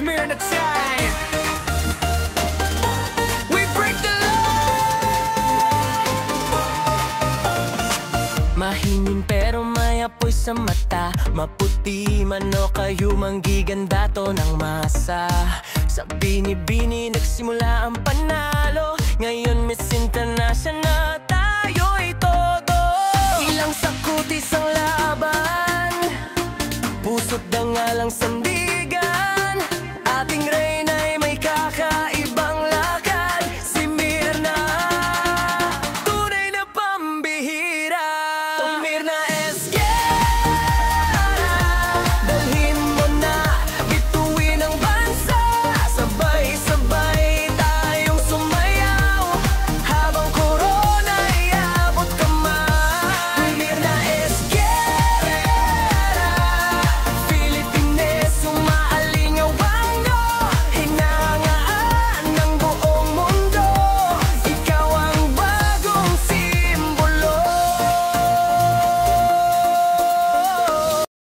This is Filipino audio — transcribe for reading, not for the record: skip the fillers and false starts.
smear na time. We break the law. Mahinin pero may apoy sa mata, maputi man o kayo manggiganda to ng masa. Sa bini-bini nagsimula ang panalo, ngayon Miss International tayo'y todo. Ilang sakutis ang laban, puso't dangalang sandi.